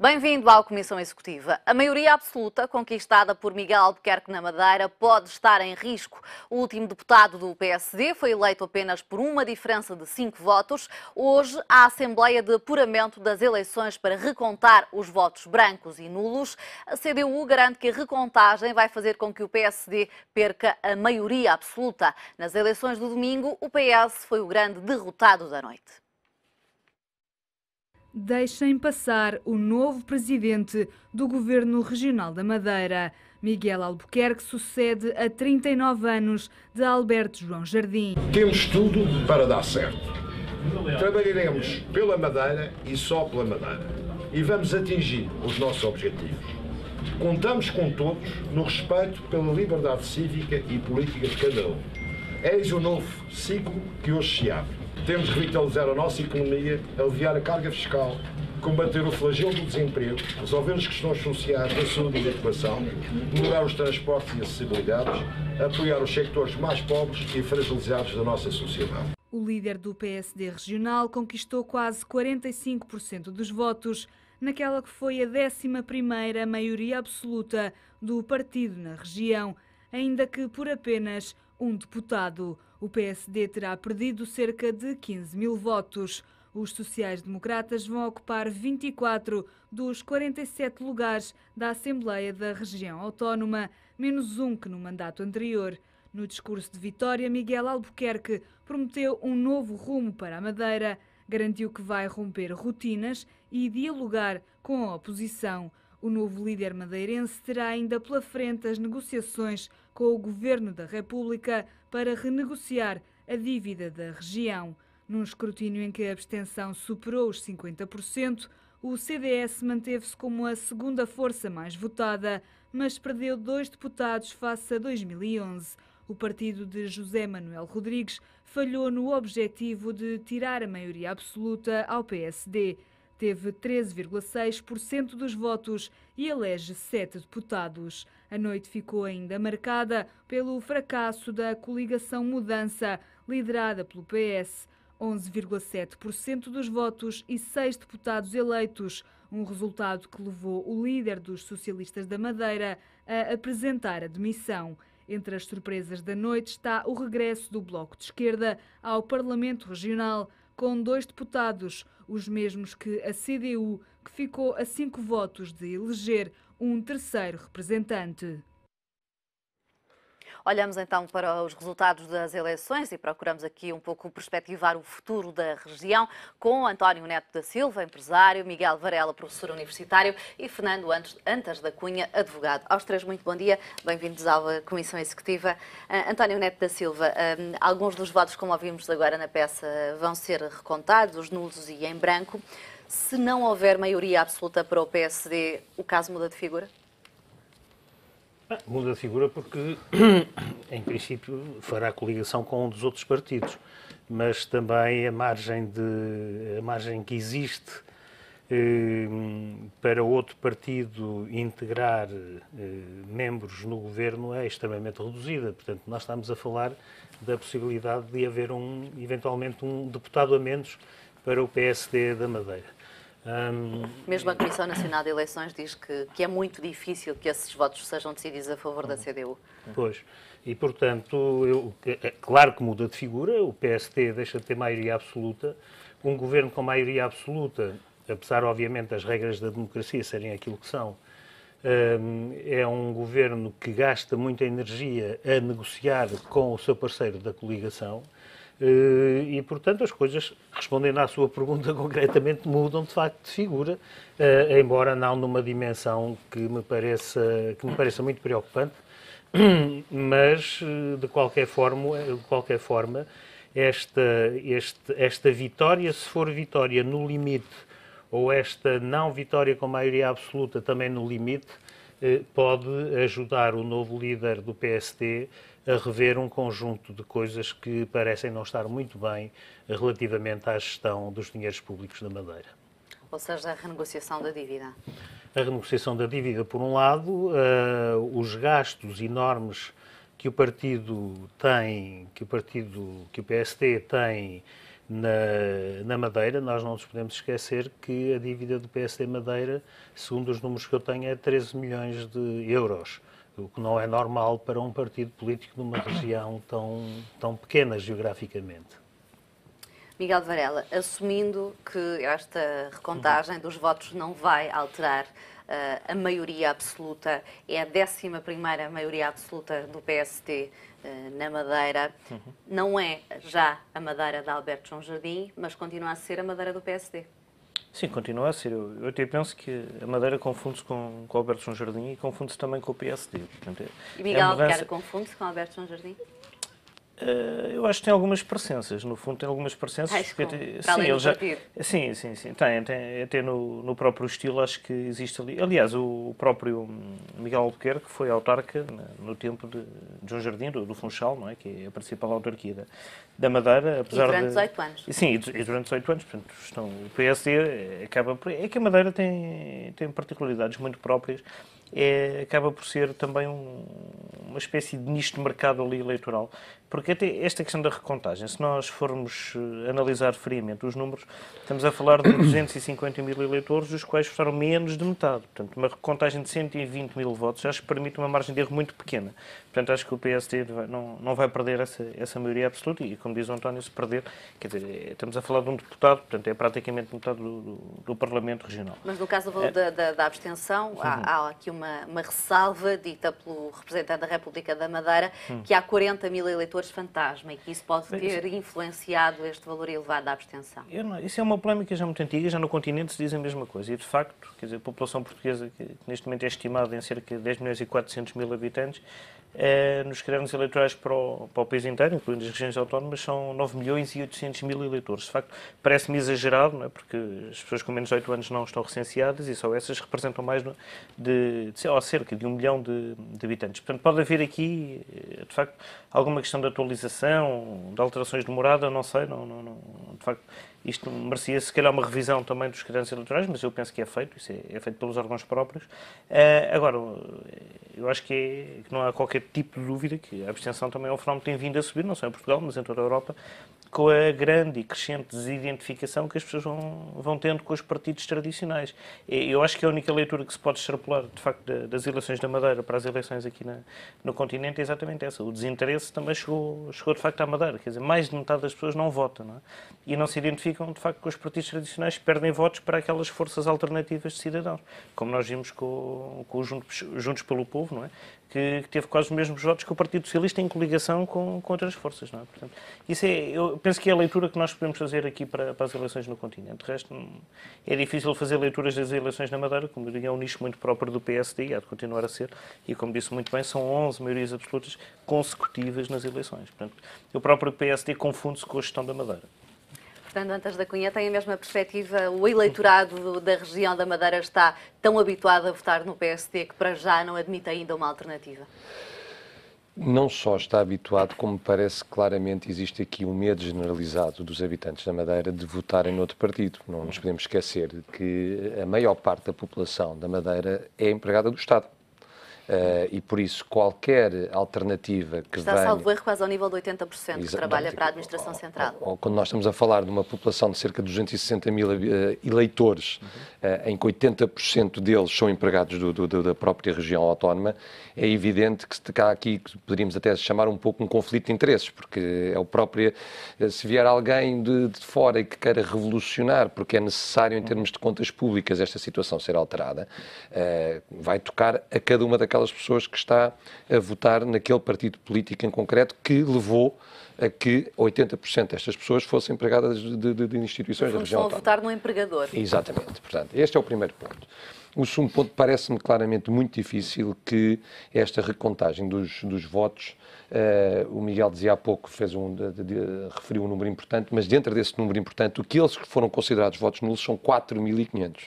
Bem-vindo à Comissão Executiva. A maioria absoluta conquistada por Miguel Albuquerque na Madeira pode estar em risco. O último deputado do PSD foi eleito apenas por uma diferença de 5 votos. Hoje, a Assembleia de Apuramento das eleições para recontar os votos brancos e nulos. A CDU garante que a recontagem vai fazer com que o PSD perca a maioria absoluta. Nas eleições do domingo, o PS foi o grande derrotado da noite. Deixem passar o novo presidente do Governo Regional da Madeira. Miguel Albuquerque sucede a 39 anos de Alberto João Jardim. Temos tudo para dar certo. Trabalharemos pela Madeira e só pela Madeira. E vamos atingir os nossos objetivos. Contamos com todos no respeito pela liberdade cívica e política de cada um. Eis o novo ciclo que hoje se abre. Temos de revitalizar a nossa economia, aliviar a carga fiscal, combater o flagelo do desemprego, resolver as questões sociais da saúde e da educação, melhorar os transportes e acessibilidades, apoiar os sectores mais pobres e fragilizados da nossa sociedade. O líder do PSD regional conquistou quase 45% dos votos naquela que foi a 11ª maioria absoluta do partido na região, ainda que por apenas um deputado. O PSD terá perdido cerca de 15 mil votos. Os sociais-democratas vão ocupar 24 dos 47 lugares da Assembleia da Região Autónoma, menos um que no mandato anterior. No discurso de vitória, Miguel Albuquerque prometeu um novo rumo para a Madeira, garantiu que vai romper rotinas e dialogar com a oposição. O novo líder madeirense terá ainda pela frente as negociações com o Governo da República para renegociar a dívida da região. Num escrutínio em que a abstenção superou os 50%, o CDS manteve-se como a segunda força mais votada, mas perdeu 2 deputados face a 2011. O partido de José Manuel Rodrigues falhou no objetivo de tirar a maioria absoluta ao PSD. Teve 13,6% dos votos e elege 7 deputados. A noite ficou ainda marcada pelo fracasso da coligação Mudança, liderada pelo PS. 11,7% dos votos e 6 deputados eleitos, um resultado que levou o líder dos socialistas da Madeira a apresentar a demissão. Entre as surpresas da noite está o regresso do Bloco de Esquerda ao Parlamento Regional, com 2 deputados, os mesmos que a CDU, que ficou a 5 votos de eleger um terceiro representante. Olhamos então para os resultados das eleições e procuramos aqui um pouco perspectivar o futuro da região com António Neto da Silva, empresário, Miguel Varela, professor universitário e Fernando Antas da Cunha, advogado. Aos três, muito bom dia, bem-vindos à Comissão Executiva. António Neto da Silva, alguns dos votos, como ouvimos agora na peça, vão ser recontados, os nulos e em branco. Se não houver maioria absoluta para o PSD, o caso muda de figura? Muda de figura porque, em princípio, fará coligação com um dos outros partidos, mas também a margem que existe para outro partido integrar membros no governo é extremamente reduzida. Portanto, nós estamos a falar da possibilidade de haver eventualmente um deputado a menos para o PSD da Madeira. Mesmo a Comissão Nacional de Eleições diz que é muito difícil que esses votos sejam decididos a favor da CDU. Pois, e portanto, claro que muda de figura, o PSD deixa de ter maioria absoluta, um governo com maioria absoluta, apesar obviamente das regras da democracia serem aquilo que são, é um governo que gasta muita energia a negociar com o seu parceiro da coligação, e, portanto, as coisas, respondendo à sua pergunta concretamente, mudam de facto de figura, embora não numa dimensão que me pareça muito preocupante, mas, de qualquer forma, esta vitória, se for vitória no limite, ou esta não vitória com maioria absoluta também no limite, pode ajudar o novo líder do PSD a rever um conjunto de coisas que parecem não estar muito bem relativamente à gestão dos dinheiros públicos da Madeira. Ou seja, a renegociação da dívida. A renegociação da dívida, por um lado, os gastos enormes que o PSD tem na Madeira, nós não nos podemos esquecer que a dívida do PSD Madeira, segundo os números que eu tenho, é 13 milhões de euros, o que não é normal para um partido político numa região tão pequena geograficamente. Miguel Varela, assumindo que esta recontagem dos votos não vai alterar a maioria absoluta, é a 11ª maioria absoluta do PSD na Madeira, não é já a Madeira de Alberto João Jardim, mas continua a ser a Madeira do PSD. Sim, continua a ser. Eu até penso que a Madeira confunde-se com Alberto João Jardim e confunde-se também com o PSD. Portanto, e Miguel Albuquerque confunde-se com Alberto João Jardim? Eu acho que tem algumas parecenças, no fundo tem algumas parecenças. Sim, tem até no próprio estilo, acho que existe ali. Aliás, o próprio Miguel Albuquerque foi autarca no tempo de João Jardim, do Funchal, não é? Que é a principal autarquia da Madeira. Apesar e durante 18 anos. Sim, e durante 18 anos. Portanto, o PSD acaba por... É que a Madeira tem particularidades muito próprias. Acaba por ser também uma espécie de nicho de mercado ali eleitoral. Porque até esta questão da recontagem, se nós formos analisar friamente os números, estamos a falar de 250 mil eleitores, dos quais votaram menos de metade. Portanto, uma recontagem de 120 mil votos, acho que permite uma margem de erro muito pequena. Portanto, acho que o PSD não vai perder essa maioria absoluta e, como diz o António, se perder, quer dizer, estamos a falar de um deputado, portanto, é praticamente metade do Parlamento Regional. Mas no caso da abstenção, há aqui uma ressalva dita pelo representante da República da Madeira, que há 40 mil eleitores fantasma e que isso pode ter influenciado este valor elevado da abstenção. Isso é uma polémica já muito antiga, já no continente se diz a mesma coisa. E, de facto, quer dizer, a população portuguesa, que neste momento é estimada em cerca de 10 milhões e 400 mil habitantes, nos cadernos eleitorais para o país inteiro, incluindo as regiões autónomas, são 9 milhões e 800 mil eleitores. De facto, parece-me exagerado, não é? Porque as pessoas com menos de 8 anos não estão recenseadas e só essas representam mais de cerca de 1 milhão de habitantes. Portanto, pode haver aqui, de facto, alguma questão de atualização, de alterações de morada, não sei, de facto, isto merecia se calhar uma revisão também dos cadernos eleitorais, mas eu penso que é feito, isso é feito pelos órgãos próprios. Agora, eu acho que não há qualquer tipo de dúvida que a abstenção também é um fenómeno que tem vindo a subir, não só em Portugal, mas em toda a Europa, com a grande e crescente desidentificação que as pessoas vão tendo com os partidos tradicionais. Eu acho que a única leitura que se pode extrapolar, de facto, das eleições da Madeira para as eleições aqui no continente é exatamente essa. O desinteresse também chegou de facto à Madeira. Quer dizer, mais de metade das pessoas não votam, não é? E não se identificam, de facto, com os partidos tradicionais, perdem votos para aquelas forças alternativas de cidadãos, como nós vimos com o Juntos pelo Povo, não é? Que teve quase os mesmos votos que o Partido Socialista em coligação com outras forças, não é? Portanto, eu penso que é a leitura que nós podemos fazer aqui para as eleições no continente. De resto, é difícil fazer leituras das eleições na Madeira, como eu digo, é um nicho muito próprio do PSD, há de continuar a ser, e como disse muito bem, são 11 maiorias absolutas consecutivas nas eleições. Portanto, o próprio PSD confunde-se com a gestão da Madeira. Fernando Antas da Cunha tem a mesma perspectiva? O eleitorado da região da Madeira está tão habituado a votar no PSD que para já não admite ainda uma alternativa? Não só está habituado, como parece claramente existe aqui um medo generalizado dos habitantes da Madeira de votarem noutro partido. Não nos podemos esquecer que a maior parte da população da Madeira é empregada do Estado. E por isso qualquer alternativa que venha... Está, salvo erro, quase ao nível de 80% que trabalha para a Administração Central. Quando nós estamos a falar de uma população de cerca de 260 mil eleitores, em que 80% deles são empregados da própria região autónoma, é evidente que há aqui, que poderíamos até chamar um pouco um conflito de interesses, porque é o próprio... Se vier alguém de fora e que queira revolucionar, porque é necessário em termos de contas públicas esta situação ser alterada, vai tocar a cada uma daquelas pessoas que está a votar naquele partido político em concreto que levou a que 80% destas pessoas fossem empregadas de instituições da região autónoma. Votar no empregador. Exatamente. Portanto, este é o primeiro ponto. O segundo ponto, parece-me claramente muito difícil que esta recontagem dos votos, o Miguel dizia há pouco, referiu um número importante, mas dentro desse número importante, aqueles que foram considerados votos nulos são 4.500.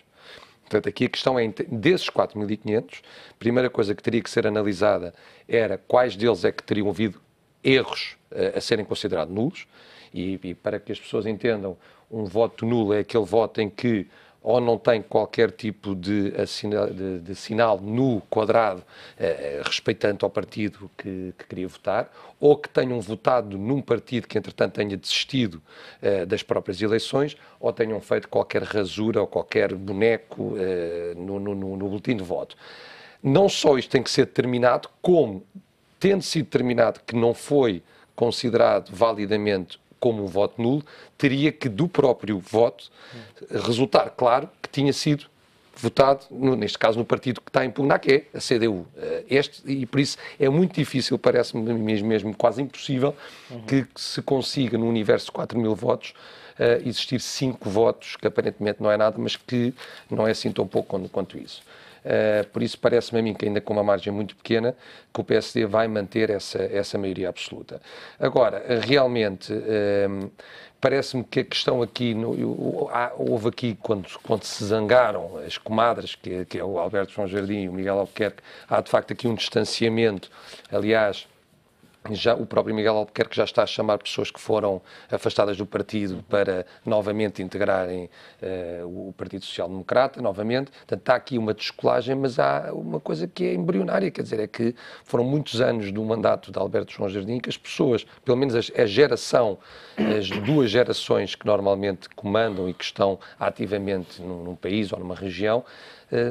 Portanto, aqui a questão é, desses 4.500, a primeira coisa que teria que ser analisada era quais deles é que teriam havido erros a serem considerados nulos, e para que as pessoas entendam, um voto nulo é aquele voto em que ou não tem qualquer tipo de sinal no quadrado respeitante ao partido que queria votar, ou que tenham votado num partido que, entretanto, tenha desistido das próprias eleições, ou tenham feito qualquer rasura ou qualquer boneco no boletim de voto. Não só isto tem que ser determinado, como, tendo sido determinado que não foi considerado validamente como um voto nulo, teria que, do próprio voto, resultar claro que tinha sido votado, neste caso, no partido que está a impugnar, que é a CDU. E por isso é muito difícil, parece-me mesmo quase impossível, que se consiga, no universo de 4.000 votos, existir 5 votos, que aparentemente não é nada, mas que não é assim tão pouco quanto isso. Por isso parece-me a mim que ainda com uma margem muito pequena que o PSD vai manter essa maioria absoluta. Agora, realmente, parece-me que a questão aqui, houve aqui, quando se zangaram as comadres, que é o Alberto João Jardim e o Miguel Albuquerque, há de facto aqui um distanciamento, aliás, já o próprio Miguel Albuquerque já está a chamar pessoas que foram afastadas do partido para novamente integrarem o Partido Social Democrata, novamente. Portanto, está aqui uma descolagem, mas há uma coisa que é embrionária, quer dizer, é que foram muitos anos do mandato de Alberto João Jardim que as pessoas, pelo menos as 2 gerações que normalmente comandam e que estão ativamente num país ou numa região,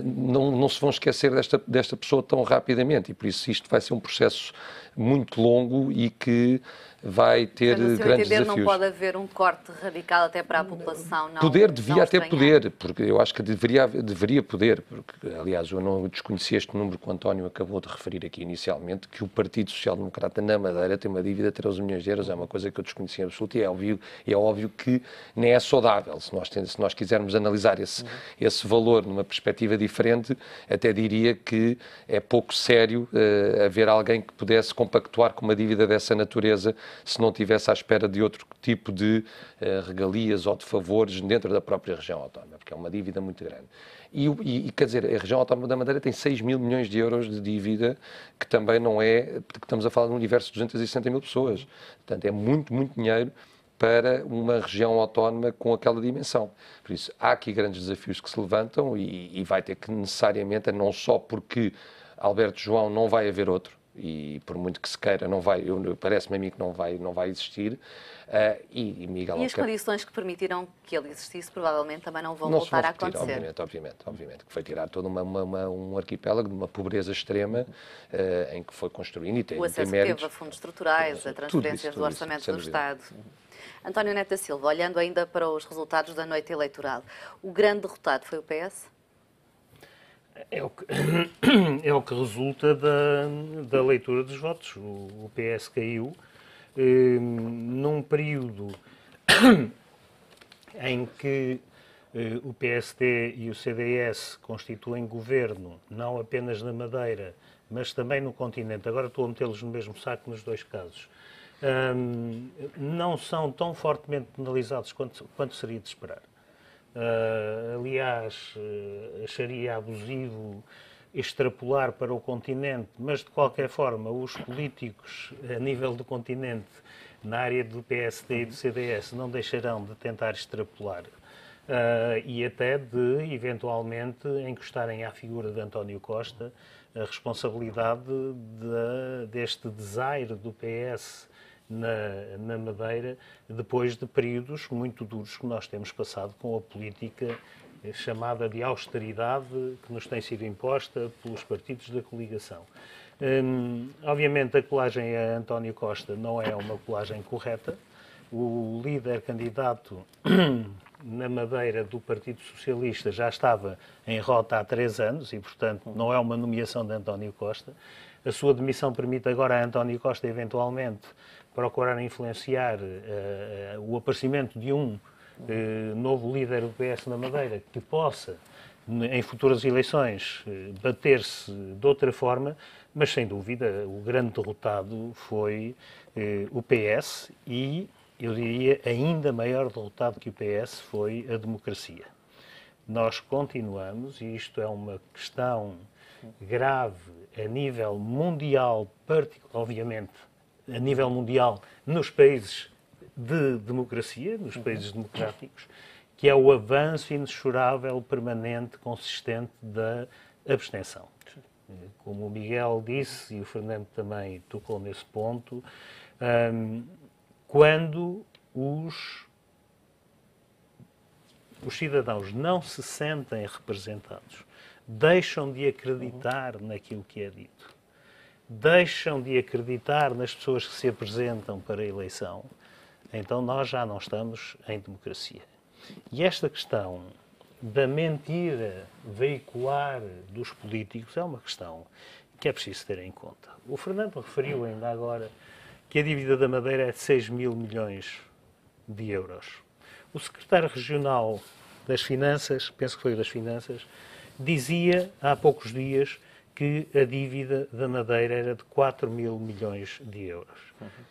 não se vão esquecer desta pessoa tão rapidamente, e por isso isto vai ser um processo muito longo e que vai ter grandes desafios. Não pode haver um corte radical até para a população? Não, poder, devia até poder, porque eu acho que deveria poder, porque, aliás, eu não desconhecia este número que o António acabou de referir aqui inicialmente, que o Partido Social Democrata na Madeira tem uma dívida de 13 milhões de euros, é uma coisa que eu desconhecia em absoluto, e é óbvio que nem é saudável. Se nós quisermos analisar esse valor numa perspectiva diferente, até diria que é pouco sério haver alguém que pudesse compactuar com uma dívida dessa natureza se não estivesse à espera de outro tipo de regalias ou de favores dentro da própria região autónoma, porque é uma dívida muito grande. E quer dizer, a região autónoma da Madeira tem 6 mil milhões de euros de dívida, que também não é, porque estamos a falar de um universo de 260 mil pessoas. Portanto, é muito, muito dinheiro para uma região autónoma com aquela dimensão. Por isso, há aqui grandes desafios que se levantam e vai ter que necessariamente, não só porque Alberto João não vai haver outro, e por muito que se queira, não vai, parece-me a mim que não vai existir, e Miguel Albuquerque... E as condições que permitiram que ele existisse provavelmente também não vão voltar a acontecer. Obviamente, que foi tirar todo um arquipélago de uma pobreza extrema em que foi construindo e tem méritos. O acesso que teve a fundos estruturais, a transferências do orçamento do Estado. António Neto da Silva, olhando ainda para os resultados da noite eleitoral, o grande derrotado foi o PS? É o que resulta da leitura dos votos. O PS caiu num período em que o PSD e o CDS constituem governo, não apenas na Madeira, mas também no continente. Agora estou a metê-los no mesmo saco nos dois casos. Não são tão fortemente penalizados quanto seria de esperar. Aliás, acharia abusivo extrapolar para o continente, mas de qualquer forma os políticos a nível do continente, na área do PSD e do CDS, não deixarão de tentar extrapolar e até de, eventualmente, encostarem à figura de António Costa a responsabilidade deste desaire do PS na Madeira, depois de períodos muito duros que nós temos passado com a política chamada de austeridade que nos tem sido imposta pelos partidos da coligação. Obviamente a colagem a António Costa não é uma colagem correta. O líder candidato na Madeira do Partido Socialista já estava em rota há 3 anos e, portanto, não é uma nomeação de António Costa. A sua demissão permite agora a António Costa, eventualmente, procurar influenciar o aparecimento de um novo líder do PS na Madeira que possa, em futuras eleições, bater-se de outra forma, mas, sem dúvida, o grande derrotado foi o PS e, eu diria, ainda maior derrotado que o PS foi a democracia. Nós continuamos, e isto é uma questão grave a nível mundial, obviamente, a nível mundial, nos países de democracia, nos países democráticos, que é o avanço inexorável, permanente, consistente da abstenção. Como o Miguel disse, e o Fernando também tocou nesse ponto, quando os cidadãos não se sentem representados, deixam de acreditar naquilo que é dito, deixam de acreditar nas pessoas que se apresentam para a eleição, então nós já não estamos em democracia. E esta questão da mentira veicular dos políticos é uma questão que é preciso ter em conta. O Fernando referiu ainda agora que a dívida da Madeira é de 6 mil milhões de euros. O secretário regional das Finanças, penso que foi das Finanças, dizia há poucos dias que a dívida da Madeira era de 4 mil milhões de euros.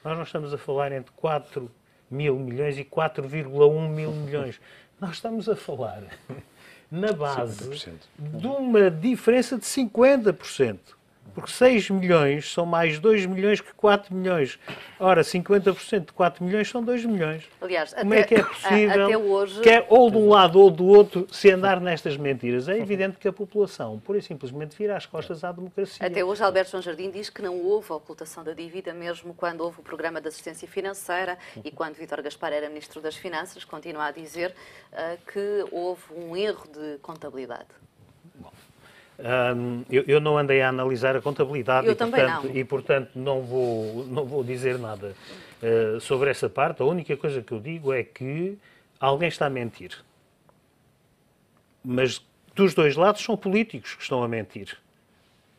Nós não estamos a falar entre 4 mil milhões e 4,1 mil milhões. Nós estamos a falar na base 50%. De uma diferença de 50%. Porque 6 milhões são mais 2 milhões que 4 milhões. Ora, 50% de 4 milhões são 2 milhões. Aliás, como é que é possível, até hoje, quer ou de um lado ou do outro, se andar nestas mentiras? É evidente que a população, pura e simplesmente, vira as costas à democracia. Até hoje, Alberto João Jardim diz que não houve ocultação da dívida, mesmo quando houve o programa de assistência financeira e quando Vítor Gaspar era Ministro das Finanças, continua a dizer que houve um erro de contabilidade. Eu não andei a analisar a contabilidade e, portanto, não vou dizer nada sobre essa parte. A única coisa que eu digo é que alguém está a mentir. Mas dos dois lados são políticos que estão a mentir.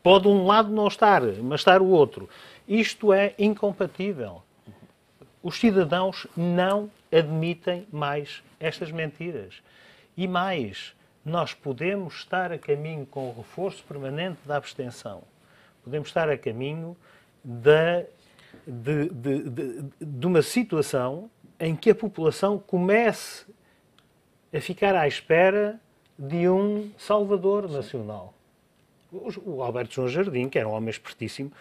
Pode um lado não estar, mas estar o outro. Isto é incompatível. Os cidadãos não admitem mais estas mentiras. E mais, nós podemos estar a caminho, com o reforço permanente da abstenção, podemos estar a caminho de uma situação em que a população comece a ficar à espera de um salvador nacional. O Alberto João Jardim, que era um homem espertíssimo,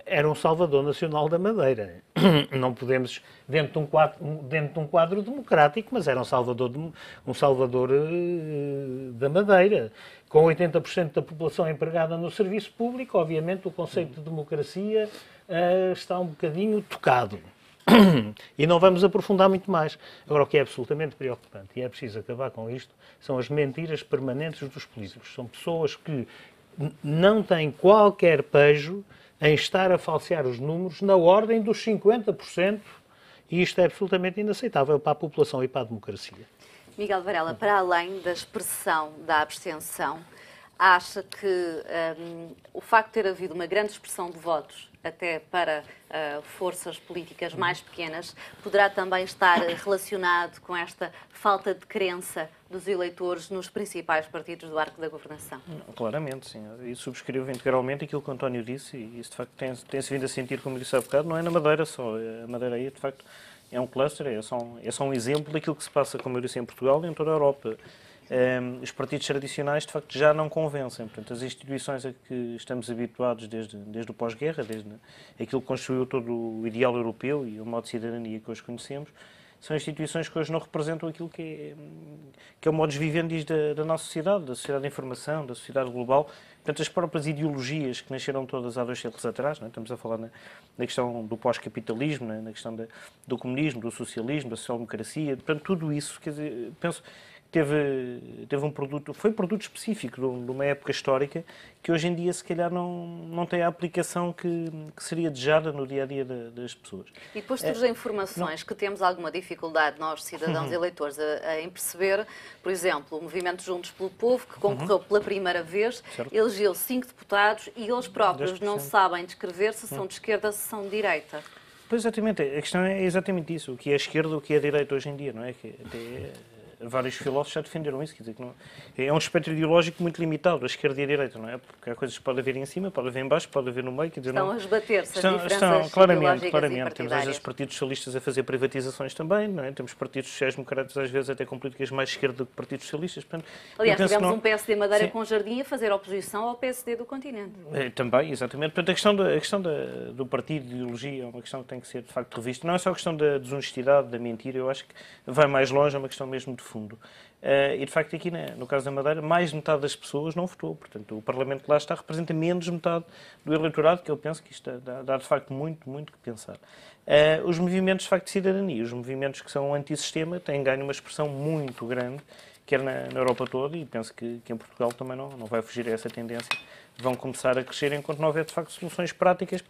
era um salvador nacional da Madeira. Não podemos, dentro de um quadro democrático, mas era um salvador da Madeira. Com 80% da população empregada no serviço público, obviamente o conceito de democracia está um bocadinho tocado. E não vamos aprofundar muito mais. Agora, o que é absolutamente preocupante, e é preciso acabar com isto, são as mentiras permanentes dos políticos. São pessoas que não têm qualquer pejo em estar a falsear os números na ordem dos 50%, e isto é absolutamente inaceitável para a população e para a democracia. Miguel Varela, para além da expressão da abstenção, acha que o facto de ter havido uma grande expressão de votos até para forças políticas mais pequenas poderá também estar relacionado com esta falta de crença dos eleitores nos principais partidos do arco da governação? Claramente, sim. E subscrevo integralmente aquilo que o António disse, e isso de facto tem-se vindo a sentir, como disse há bocado, não é na Madeira só. A Madeira aí, de facto, é um cluster, é só um exemplo daquilo que se passa, como eu disse, em Portugal e em toda a Europa. Os partidos tradicionais, de facto, já não convencem. Portanto, as instituições a que estamos habituados desde o pós-guerra, desde aquilo que construiu todo o ideal europeu e o modo de cidadania que hoje conhecemos, são instituições que hoje não representam aquilo que é o modus vivendi da nossa sociedade, da sociedade da informação, da sociedade global. Portanto, as próprias ideologias que nasceram todas há 2 séculos atrás, não é? Estamos a falar na questão do pós-capitalismo, na questão do comunismo, do socialismo, da social-democracia, portanto, tudo isso, quer dizer, penso, teve um produto, foi um produto específico de uma época histórica que hoje em dia se calhar não tem a aplicação que seria desejada no dia-a-dia das pessoas. E depois surgem informações que temos alguma dificuldade, nós cidadãos eleitores, em perceber, por exemplo, o Movimento Juntos pelo Povo, que concorreu pela primeira vez, elegeu 5 deputados e eles próprios 10%. Não sabem descrever se são de esquerda, se são de direita. Pois exatamente, a questão é exatamente isso, o que é esquerda, o que é direita hoje em dia, não é? Que vários filósofos já defenderam isso, quer dizer que não, é um espectro ideológico muito limitado, a esquerda e a direita, não é? Porque há coisas que pode haver em cima, pode haver em baixo, pode haver no meio, quer dizer, estão a esbater-se as diferenças claramente. Temos às vezes partidos socialistas a fazer privatizações também, não é? Temos partidos sociais-democratas às vezes até com políticas mais de esquerda do que partidos socialistas. Portanto, aliás, tivemos um PSD Madeira com Jardim a fazer oposição ao PSD do continente. Também, exatamente. Portanto, a questão do partido, de ideologia, é uma questão que tem que ser de facto revista. Não é só a questão da desonestidade, da mentira, eu acho que vai mais longe, é uma questão mesmo de fundo. E, de facto, aqui no caso da Madeira, mais de metade das pessoas não votou. Portanto, o Parlamento que lá está representa menos de metade do eleitorado, que eu penso que isto dá de facto, muito, muito que pensar. Os movimentos, de facto, de cidadania, os movimentos que são antissistema, têm ganho uma expressão muito grande, quer na Europa toda, e penso que em Portugal também não vai fugir a essa tendência. Vão começar a crescer enquanto não houver, de facto, soluções práticas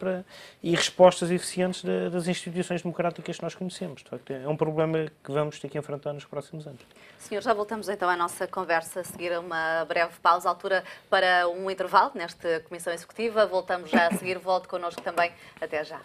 e respostas eficientes das instituições democráticas que nós conhecemos. De facto, é um problema que vamos ter que enfrentar nos próximos anos. Senhor, já voltamos então à nossa conversa, a seguir a uma breve pausa, altura para um intervalo nesta Comissão Executiva. Voltamos já a seguir, volte connosco também. Até já.